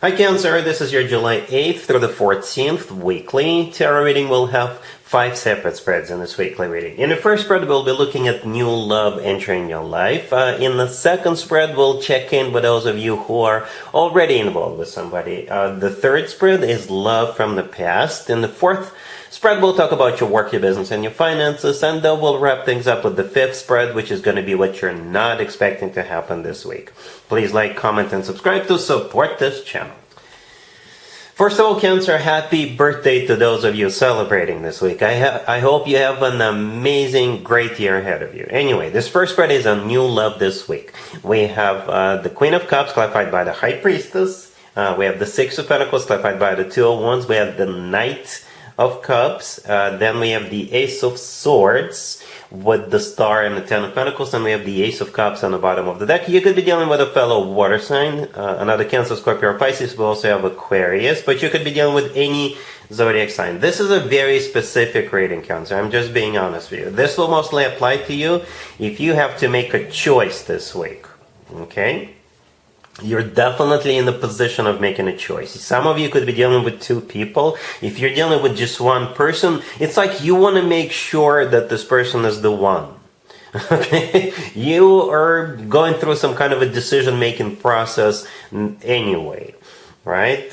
Hi Cancer, this is your July 8th through the 14th weekly tarot reading. We'll have 5 separate spreads in this weekly reading. In the first spread, we'll be looking at new love entering your life. In the second spread, we'll check in with those of you who are already involved with somebody. The third spread is love from the past. In the fourth spread, we'll talk about your work, your business, and your finances. And then we'll wrap things up with the fifth spread, which is going to be what you're not expecting to happen this week. Please like, comment, and subscribe to support this channel. First of all, Cancer, happy birthday to those of you celebrating this week. I hope you have an amazing, great year ahead of you. Anyway, this first spread is on new love this week. We have the Queen of Cups clarified by the High Priestess. We have the Six of Pentacles clarified by the Two of Wands. We have the Knight of Cups. Then we have the Ace of Swords with the Star and the Ten of Pentacles, and we have the Ace of Cups on the bottom of the deck. You could be dealing with a fellow water sign, another Cancer, Scorpio, or Pisces. We also have Aquarius, but you could be dealing with any zodiac sign. This is a very specific reading, Cancer. I'm just being honest with you. This will mostly apply to you if you have to make a choice this week. Okay? You're definitely in the position of making a choice. Some of you could be dealing with two people. If you're dealing with just one person, it's like you want to make sure that this person is the one. Okay? You are going through some kind of a decision-making process anyway, right?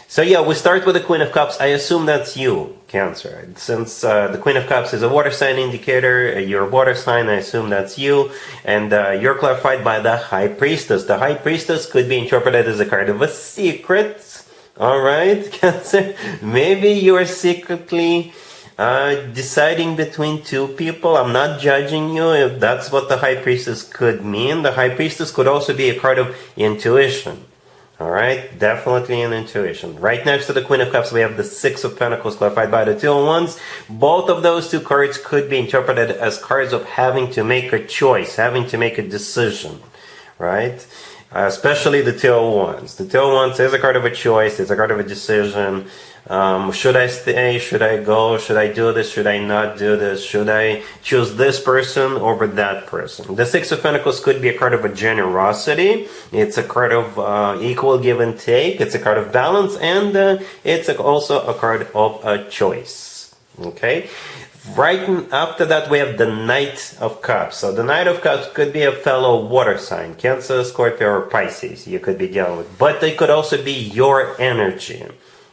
So yeah, we start with the Queen of Cups. I assume that's you, Cancer. Since the Queen of Cups is a water sign indicator, you're a water sign, I assume that's you. And you're clarified by the High Priestess. The High Priestess could be interpreted as a card of a secret. Alright, Cancer? Maybe you are secretly deciding between two people. I'm not judging you if that's what the High Priestess could mean. The High Priestess could also be a card of intuition. Alright, definitely an intuition. Right next to the Queen of Cups, we have the Six of Pentacles clarified by the Two of Wands. Both of those two cards could be interpreted as cards of having to make a choice, having to make a decision, right? Especially the Two of Wands. The Two of Wands is a card of a choice, it's a card of a decision. Should I stay? Should I go? Should I do this? Should I not do this? Should I choose this person over that person? The Six of Pentacles could be a card of a generosity. It's a card of equal give and take. It's a card of balance, and it's also a card of a choice. Okay? Right after that, we have the Knight of Cups. So the Knight of Cups could be a fellow water sign, Cancer, Scorpio, or Pisces you could be dealing with. But they could also be your energy,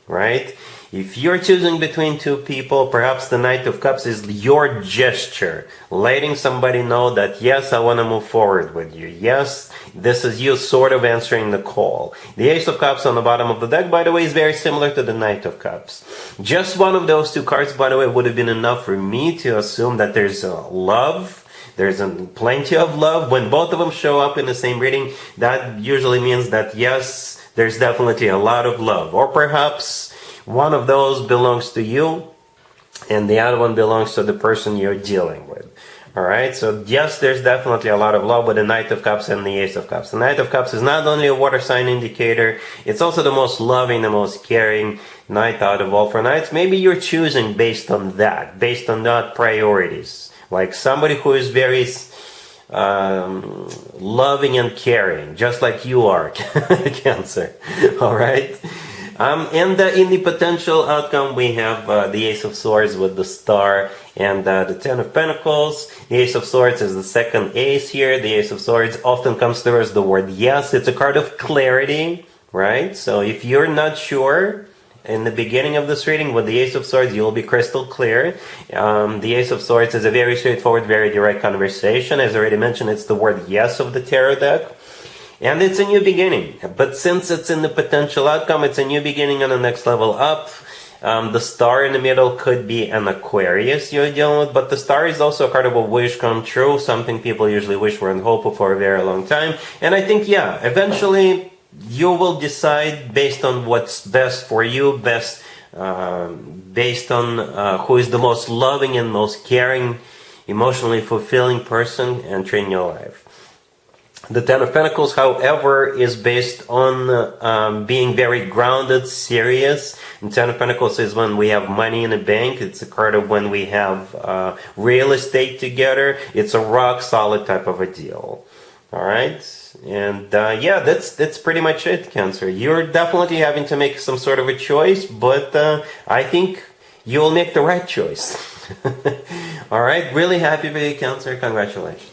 right? If you're choosing between two people, perhaps the Knight of Cups is your gesture, letting somebody know that, yes, I want to move forward with you. Yes, this is you sort of answering the call. The Ace of Cups on the bottom of the deck, by the way, is very similar to the Knight of Cups. Just one of those two cards, by the way, would have been enough for me to assume that there's love. There's plenty of love. When both of them show up in the same reading, that usually means that, yes, there's definitely a lot of love. Or perhaps one of those belongs to you and the other one belongs to the person you're dealing with. Alright, so yes, there's definitely a lot of love with the Knight of Cups and the Ace of Cups. The Knight of Cups is not only a water sign indicator, it's also the most loving, the most caring knight out of all 4 knights. Maybe you're choosing based on that, based on that priorities. Like somebody who is very loving and caring, just like you are, Cancer. Alright? And in the potential outcome, we have the Ace of Swords with the Star and the Ten of Pentacles. The Ace of Swords is the second ace here. The Ace of Swords often comes through as the word yes. It's a card of clarity, right? So if you're not sure in the beginning of this reading with the Ace of Swords, you'll be crystal clear. The Ace of Swords is a very straightforward, very direct conversation. As I already mentioned, it's the word yes of the tarot deck. And it's a new beginning. But since it's in the potential outcome, it's a new beginning on the next level up. The Star in the middle could be an Aquarius you're dealing with, but the Star is also a card of a wish come true, something people usually wish for and hope for a very long time. And I think, yeah, eventually you will decide based on what's best for you, based on who is the most loving and most caring, emotionally fulfilling person entering your life. The Ten of Pentacles, however, is based on being very grounded, serious. And Ten of Pentacles is when we have money in the bank. It's a card of when we have real estate together. It's a rock solid type of a deal. All right, and yeah, that's pretty much it, Cancer. You're definitely having to make some sort of a choice, but I think you'll make the right choice. All right, really happy for you, Cancer. Congratulations.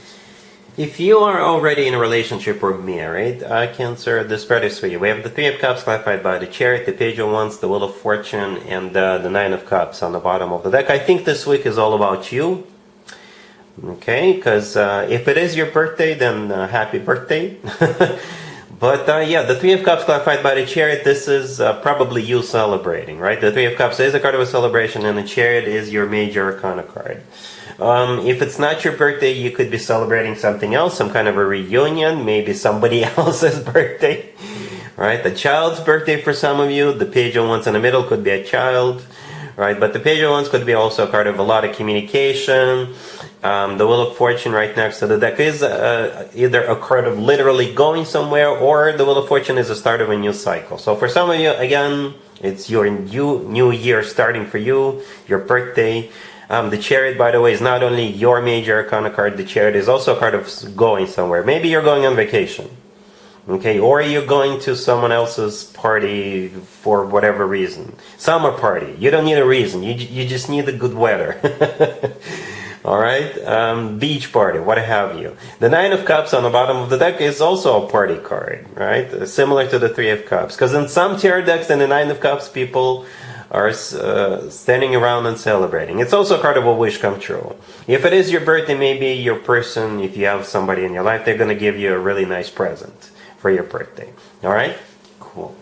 If you are already in a relationship or married, Cancer, the spread is for you. We have the Three of Cups clarified by the Chariot, the Page of Wands, the Wheel of Fortune, and the Nine of Cups on the bottom of the deck. I think this week is all about you. Okay, because if it is your birthday, then happy birthday. But yeah, the Three of Cups clarified by the Chariot, this is probably you celebrating, right? The Three of Cups is a card of a celebration, and the Chariot is your major arcana card. If it's not your birthday, you could be celebrating something else, some kind of a reunion, maybe somebody else's birthday, right? The child's birthday for some of you. The Page of Wands in the middle could be a child, right? But the Page of Wands could be also a card of a lot of communication. The Wheel of Fortune right next to the deck is either a card of literally going somewhere, or the Wheel of Fortune is the start of a new cycle. So for some of you, again, it's your new year starting for you, your birthday. The Chariot, by the way, is not only your major arcana card, the Chariot is also a card of going somewhere. Maybe you're going on vacation, okay, or you're going to someone else's party for whatever reason. Summer party. You don't need a reason. You just need the good weather. All right, beach party, what have you. The Nine of Cups on the bottom of the deck is also a party card, right? Similar to the Three of Cups. Because in some tarot decks in the Nine of Cups, people are standing around and celebrating. It's also a card of a wish come true. If it is your birthday, maybe your person, if you have somebody in your life, they're going to give you a really nice present for your birthday. All right? Cool.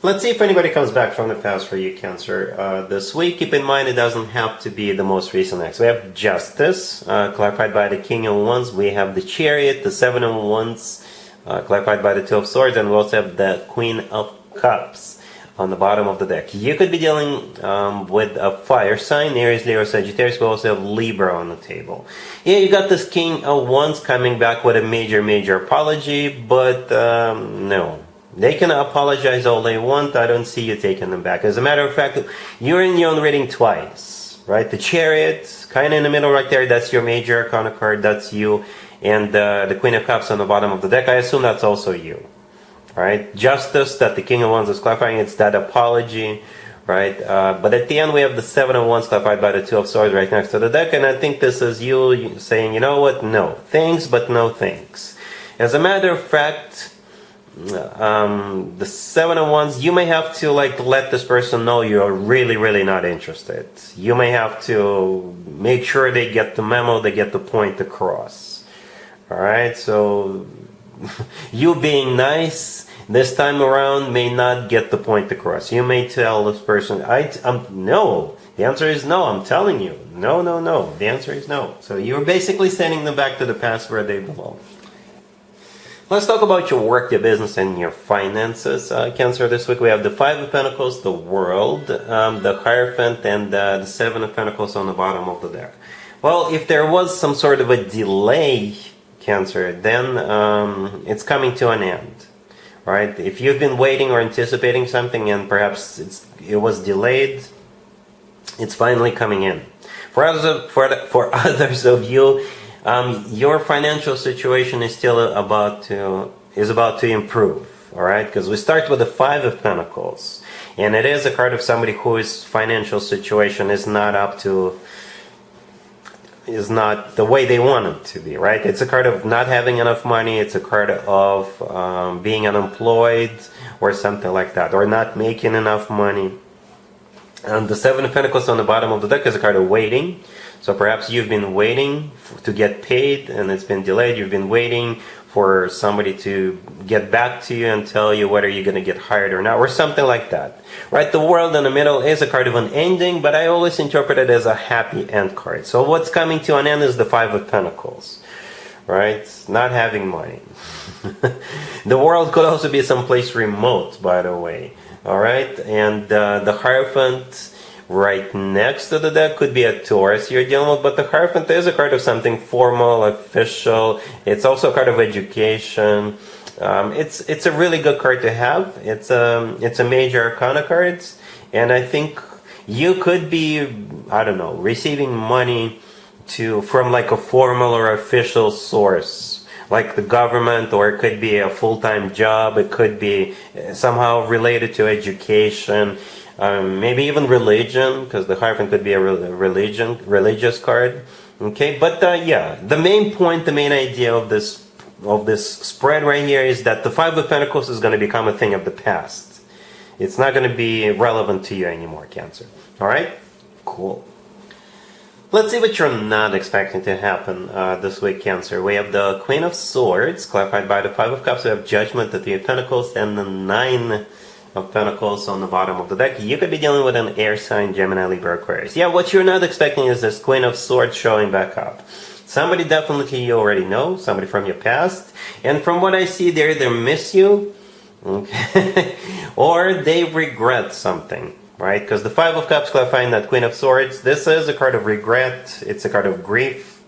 Let's see if anybody comes back from the past for you, Cancer. This week, keep in mind it doesn't have to be the most recent ex. We have Justice, clarified by the King of Wands. We have the Chariot, the Seven of Wands, clarified by the Two of Swords. And we also have the Queen of Cups on the bottom of the deck. You could be dealing with a fire sign, Aries, Leo, Sagittarius. We also have Libra on the table. Yeah, you got this King of Wands coming back with a major apology, but no. They can apologize all they want. I don't see you taking them back. As a matter of fact, you're in your own reading twice, right? The Chariot, kind of in the middle right there, that's your major arcana card, that's you. And the Queen of Cups on the bottom of the deck, I assume that's also you. Right? Justice, that the King of Wands is clarifying, it's that apology, right? But at the end, we have the Seven of Wands clarified by the Two of Swords right next to the deck, and I think this is you saying, you know what, no. Thanks, but no thanks. As a matter of fact, the Seven of Wands, you may have to let this person know you're really not interested. You may have to make sure they get the memo, they get the point across. All right, so you being nice this time around may not get the point across. You may tell this person, no. The answer is no, I'm telling you. No. The answer is no. So you're basically sending them back to the past where they belong. Let's talk about your work, your business, and your finances. Cancer, this week we have the Five of Pentacles, the World, the Hierophant, and the Seven of Pentacles on the bottom of the deck. Well, if there was some sort of a delay, Cancer, then it's coming to an end. Right? If you've been waiting or anticipating something and perhaps it was delayed, it's finally coming in. For others of you, your financial situation is still about to improve. All right, because we start with the Five of Pentacles, and it is a card of somebody whose financial situation is not the way they want it to be, right? It's a card of not having enough money. It's a card of being unemployed or something like that, or not making enough money. And the Seven of Pentacles on the bottom of the deck is a card of waiting. So perhaps you've been waiting to get paid and it's been delayed. You've been waiting for somebody to get back to you and tell you whether you're going to get hired or not, or something like that. Right? The World in the middle is a card of an ending, but I always interpret it as a happy end card. So what's coming to an end is the Five of Pentacles. Right? Not having money. The World could also be someplace remote, by the way. All right? And the Hierophant right next to the deck could be a Taurus you're dealing with, but the Hierophant is a card of something formal, official. It's also a card of education. It's a really good card to have. It's a major arcana card, and I think you could be, I don't know, receiving money from like a formal or official source, like the government, or it could be a full-time job, it could be somehow related to education, maybe even religion, because the Hierophant could be a religious card. Okay, but yeah, the main point, the main idea of this spread right here is that the Five of Pentacles is going to become a thing of the past. It's not going to be relevant to you anymore, Cancer. All right, cool. Let's see what you're not expecting to happen this week, Cancer. We have the Queen of Swords, clarified by the Five of Cups. We have Judgment, the Three of Pentacles, and the Nine of Pentacles on the bottom of the deck. You could be dealing with an air sign, Gemini, Libra, Aquarius. Yeah, what you're not expecting is this Queen of Swords showing back up. Somebody definitely you already know, somebody from your past. And from what I see, they either miss you, okay, or they regret something, right? Because the Five of Cups clarifying that Queen of Swords, this is a card of regret, it's a card of grief,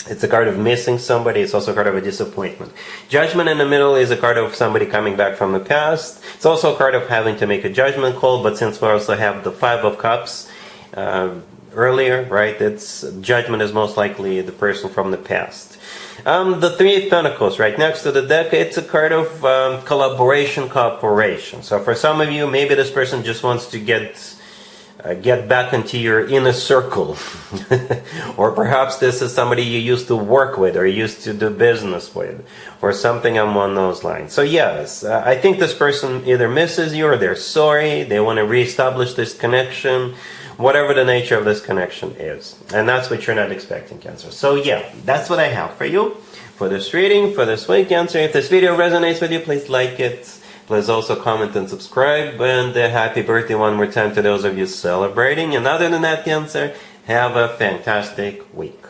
it's a card of missing somebody, it's also a card of a disappointment. Judgment in the middle is a card of somebody coming back from the past. It's also a card of having to make a judgment call, but since we also have the Five of Cups earlier, right, it's Judgment is most likely the person from the past. The Three of Pentacles right next to the deck, it's a card of collaboration, cooperation. So for some of you, maybe this person just wants to get back into your inner circle. Or perhaps this is somebody you used to work with or used to do business with, or something along those lines. So yes, I think this person either misses you or they're sorry, they want to reestablish this connection, whatever the nature of this connection is. And that's what you're not expecting, Cancer. So yeah, that's what I have for you for this reading, for this week, Cancer. If this video resonates with you, please like it. Please also comment and subscribe. And happy birthday one more time to those of you celebrating. And other than that, Cancer, have a fantastic week.